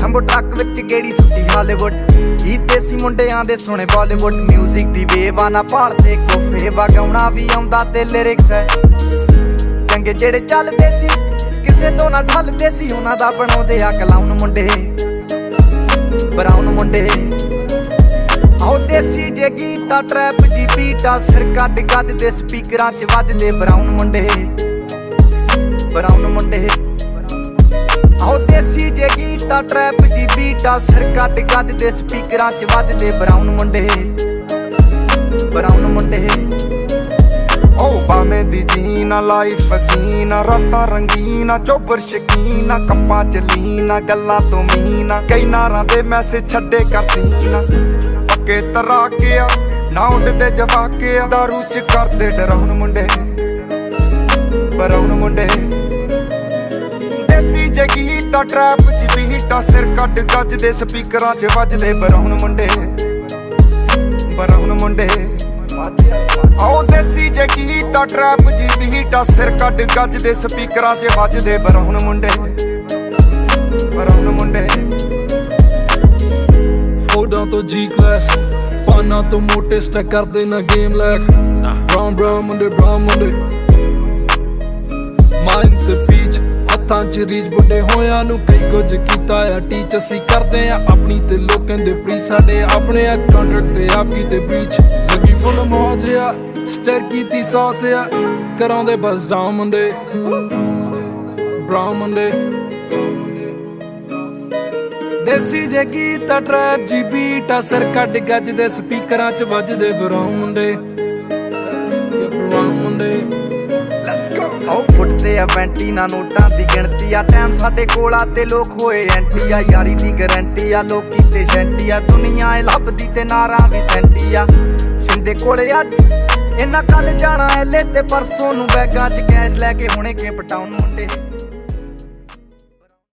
jumbo truck ਵਿੱਚ ਗੇੜੀ ਸੁੱਟੀ Hollywood ਗੀਤ ਦੇਸੀ ਮੁੰਡਿਆਂ ਦੇ ਸੁਣੇ ਬਾਲੀਵੁੱਡ ਮਿਊਜ਼ਿਕ ਦੀ ਵੇਵਾ ਨਾ ਭਾਲਦੇ ਕੋਫੇ ਵਗਾਉਣਾ ਵੀ ਆਉਂਦਾ ਤੇ ਲਿਰਿਕਸ ਹੈ ਚੰਗੇ ਜਿਹੜੇ ਚੱਲਦੇ ਸੀ ਕਿਸੇ ਤੋਂ ਨਾ ਢਲਦੇ ਸੀ ਉਹਨਾਂ ਦਾ ਬਣਾਉਂਦੇ ਆ ਕਲਾਉਨ ਮੁੰਡੇ ਬਰਾਉਨ ਮੁੰਡੇ ਆਓ ਦੇਸੀ ਜੇ ਗੀਤਾ ਟਰੈਪ ਜੀ ਬੀਟਾ ਸਿਰ ਕੱਢ ਗੱਜਦੇ ਸਪੀਕਰਾਂ 'ਚ ਵੱਜਦੇ ਬਰਾਉਨ ਮੁੰਡੇ ਆਓ ਦੇਸੀ ਜੇ ਗੀਤਾ ਟਰੈਪ ਜੀ ਬੀਟਾ ਸਿਰ ਕੱਢ ਗੱਜਦੇ ਸਪੀਕਰਾਂ 'ਚ ਵੱਜਦੇ ਬਰਾਉਨ ਮੁੰਡੇ ਓ ਬਾਵੇਂ ਦੀ ਜੀਨਾ ਲਾਈਫ ਹਸੀਨਾ ਰਾਤਾਂ ਰੰਗੀਨਾ ਚੋਬਰ ਸ਼ਕੀਨਾ ਕੱਪਾਂ ਚ ਲੀਨਾ ਗੱਲਾਂ ਤੋਂ ਮੀਨਾ ਕਈ ਨਾਰਾਂ ਦੇ ਮੈਸੇਜ ਛੱਡੇ ਕਰ ਸੀਨਾ ਪੱਕੇ ਤਰਾਕਿਆ ਨਾ ਉੱਡਦੇ ਜਵਾਕਿਆ ਦਾਰੂ ਚ ਕਰਦੇ ਡਰਾਉਣ ਮੁੰਡੇ ਬਰਾਉਨ ਮੁੰਡੇ ਦੇਸੀ ਜੇ ਗੀਤਾ ਟਰੈਪ ਚ ਬੀਟਾ ਸਿਰ ਕੱਢ ਗੱਜਦੇ ਸਪੀਕਰਾਂ 'ਚ ਵੱਜਦੇ ਬਰਾਉਨ ਮੁੰਡੇ ਆਓ ਦੇਸੀ ਜੇ ਗੀਤਾ ਟਰੈਪ ਜੀ ਬੀਟਾ ਸਿਰ ਕੱਢ ਗੱਜਦੇ ਸਪੀਕਰਾਂ 'ਚ ਵੱਜਦੇ ਬਰਾਉਨ ਮੁੰਡੇ ਫੋਡਾਂ ਤੋਂ ਜੀ ਕਲਾਸ ਪਾਨਾਂ ਤੋਂ ਮੋਟੇ ਸਟੈਕ ਕਰਦੇ ਨਾ ਗੇਮ ਲੈਕ ਬਰਾਉਨ ਮੁੰਡੇ ਮਾਈਂਡ ਤੇ ਪੀਚ ਹੱਥਾਂ 'ਚ ਰੀਚ ਬੁੱਢੇ ਹੋਇਆਂ ਨੂੰ ਕਈ ਕੁਝ ਕੀਤਾ ਆ ਟੀਚ ਅਸੀਂ ਕਰਦੇ ਆ ਆਪਣੀ ਤੇ ਲੋਕਾਂ ਦੇ ਪ੍ਰੀ ਸਾਡੇ ਆਪਣੇ ਆ ਕੰਟਰੈਕਟ ਤੇ ਆਪ ਕੀਤੇ ਬ੍ਰੀਚ ਲੱਗੀ ਫੁੱਲ ਮੌਜ ਆ ਸਟਰ ਕੀਤੀ ਸੌਸ ਆ ਕਰਾਉਂਦੇ ਬਸ ਡਾਊਨ ਮੁੰਡੇ ਬਰਾਉਨ ਮੁੰਡੇ ਦੇਸੀ ਜੇ ਗੀਤਾ ਟਰੈਪ ਜੀ ਬੀਟਾ ਸਿਰ ਕੱਢ ਗੱਜਦੇ ਸਪੀਕਰਾਂ 'ਚ ਵੱਜਦੇ ਬਰਾਉਨ ਮੁੰਡੇ ਆਓ ਫੁੱਟਦੇ ਆ ਵੈਂਟੀ ਨਾ ਨੋਟਾਂ ਦੀ ਗਿਣਤੀ ਆ ਟਾਈਮ ਸਾਡੇ ਕੋਲ ਆ ਤੇ ਲੋਕ ਹੋਏ ਐਂਟੀ ਆ ਯਾਰੀ ਦੀ ਗਰੰਟੀ ਆ ਲੋਕੀ ਤੇ ਸੈਂਟੀ ਆ ਦੁਨੀਆ ਏ ਲੱਭਦੀ ਤੇ ਨਾਰਾਂ ਵੀ ਸੈਂਟੀ ਆ ਸਿੰਦੇ ਕੋਲੇ ਅੱਜ ਇਹਨਾਂ ਕੱਲ ਜਾਣਾ ਐਲੇ ਤੇ ਪਰਸੋਂ ਨੂੰ ਬੈਗਾਂ 'ਚ ਕੈਸ਼ ਲੈ ਕੇ ਹੁਣੇ ਕੇ ਪਟਾਉਣ ਮੁੰਡੇ